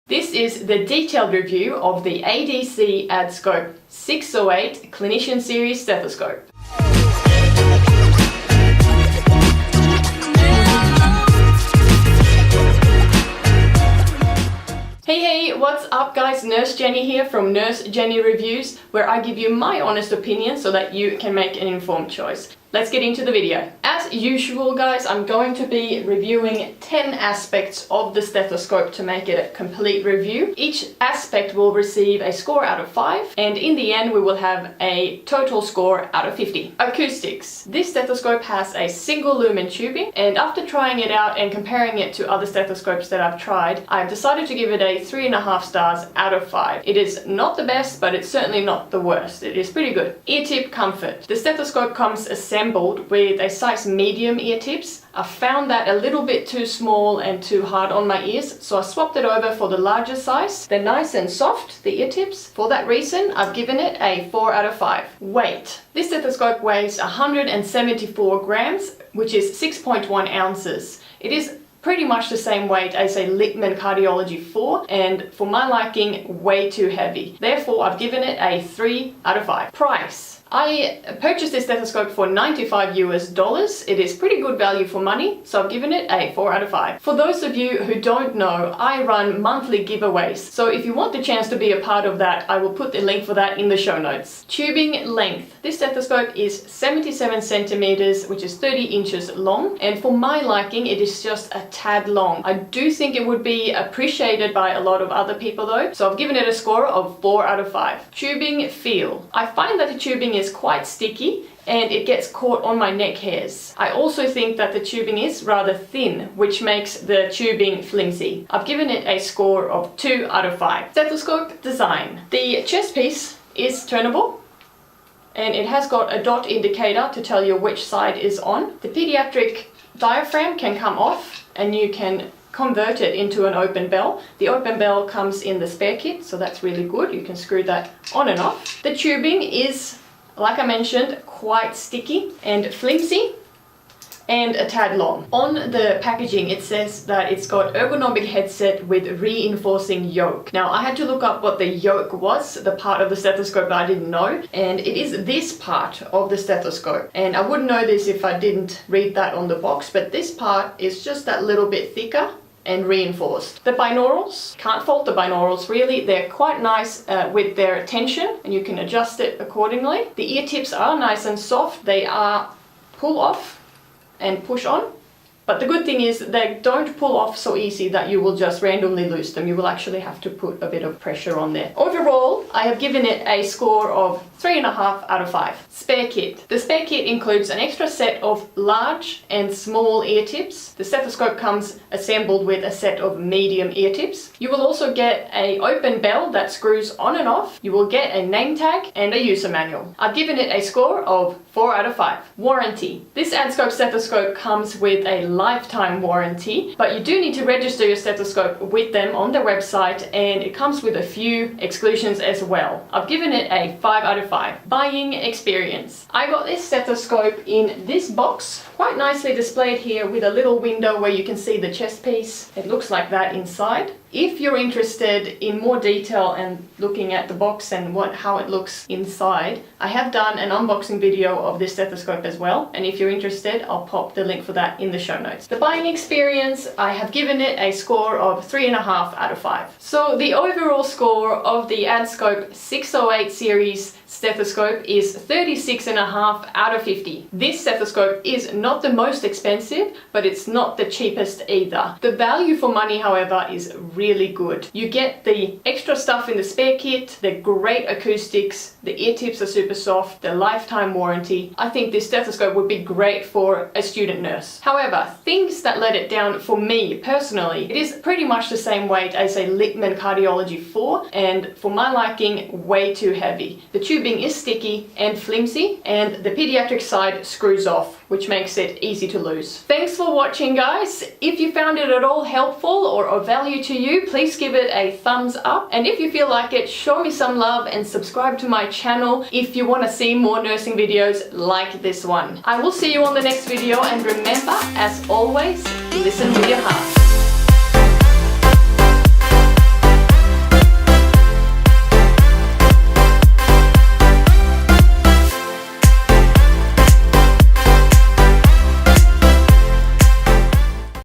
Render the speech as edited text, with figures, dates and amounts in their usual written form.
This is the detailed review of the ADC Adscope 608 Clinician Series Stethoscope. Hey, what's up guys? Nurse Jenny here from Nurse Jenny Reviews, where I give you my honest opinion so that you can make an informed choice. Let's get into the video. As usual guys, I'm going to be reviewing 10 aspects of the stethoscope to make it a complete review. Each aspect will receive a score out of 5, and in the end we will have a total score out of 50. Acoustics. This stethoscope has a single lumen tubing, and after trying it out and comparing it to other stethoscopes that I've tried, I've decided to give it a 3.5 stars out of 5. It is not the best, but it's certainly not the worst. It is pretty good. Ear tip comfort. The stethoscope comes assembled with a size medium ear tips. I found that a little bit too small and too hard on my ears, so I swapped it over for the larger size. They're nice and soft, the ear tips. For that reason, I've given it a 4 out of 5. Weight. This stethoscope weighs 174 grams, which is 6.1 ounces. It is pretty much the same weight as a Littmann Cardiology 4, and for my liking, way too heavy. Therefore, I've given it a 3 out of 5. Price. I purchased this stethoscope for $95 US. It is pretty good value for money, so I've given it a 4 out of 5. For those of you who don't know, I run monthly giveaways, so if you want the chance to be a part of that, I will put the link for that in the show notes. Tubing length. This stethoscope is 77 centimeters, which is 30 inches long, and for my liking, it is just a tad long. I do think it would be appreciated by a lot of other people though, so I've given it a score of 4 out of 5. Tubing feel. I find that the tubing is quite sticky and it gets caught on my neck hairs. I also think that the tubing is rather thin, which makes the tubing flimsy. I've given it a score of 2 out of 5. Stethoscope design. The chest piece is turnable, and it has got a dot indicator to tell you which side is on. The pediatric diaphragm can come off and you can convert it into an open bell. The open bell comes in the spare kit, so that's really good. You can screw that on and off. The tubing is, like I mentioned, quite sticky and flimsy and a tad long. On the packaging it says that it's got ergonomic headset with reinforcing yoke. Now I had to look up what the yoke was, the part of the stethoscope that I didn't know, and it is this part of the stethoscope. And I wouldn't know this if I didn't read that on the box, but this part is just that little bit thicker and reinforced. The binaurals, can't fault the binaurals really. They're quite nice with their tension, and you can adjust it accordingly. The ear tips are nice and soft. They are pull off and push on, but the good thing is they don't pull off so easy that you will just randomly lose them. You will actually have to put a bit of pressure on there. Overall, I have given it a score of 3.5 out of 5. Spare kit. The spare kit includes an extra set of large and small ear tips. The stethoscope comes assembled with a set of medium ear tips. You will also get an open bell that screws on and off. You will get a name tag and a user manual. I've given it a score of 4 out of 5. Warranty. This Adscope stethoscope comes with a lifetime warranty, but you do need to register your stethoscope with them on their website, and it comes with a few exclusions as well. I've given it a 5 out of 5. Buying experience. I got this stethoscope in this box, quite nicely displayed here with a little window where you can see the chest piece. It looks like that inside. If you're interested in more detail and looking at the box and how it looks inside, I have done an unboxing video of this stethoscope as well, and if you're interested, I'll pop the link for that in the show notes. The buying experience, I have given it a score of 3.5 out of 5. So the overall score of the Adscope 608 series stethoscope is 36.5 out of 50. This stethoscope is not the most expensive, but it's not the cheapest either. The value for money, however, is really good. You get the extra stuff in the spare kit, the great acoustics, the ear tips are super soft, the lifetime warranty. I think this stethoscope would be great for a student nurse. However, things that let it down for me personally, it is pretty much the same weight as a Littmann Cardiology 4, and for my liking, way too heavy. The tubing is sticky and flimsy, and the pediatric side screws off, which makes it easy to lose. Thanks for watching, guys. If you found it at all helpful or of value to you, please give it a thumbs up, and if you feel like it, show me some love and subscribe to my channel if you want to see more nursing videos like this one. I will see you on the next video, and remember, as always, listen with your heart.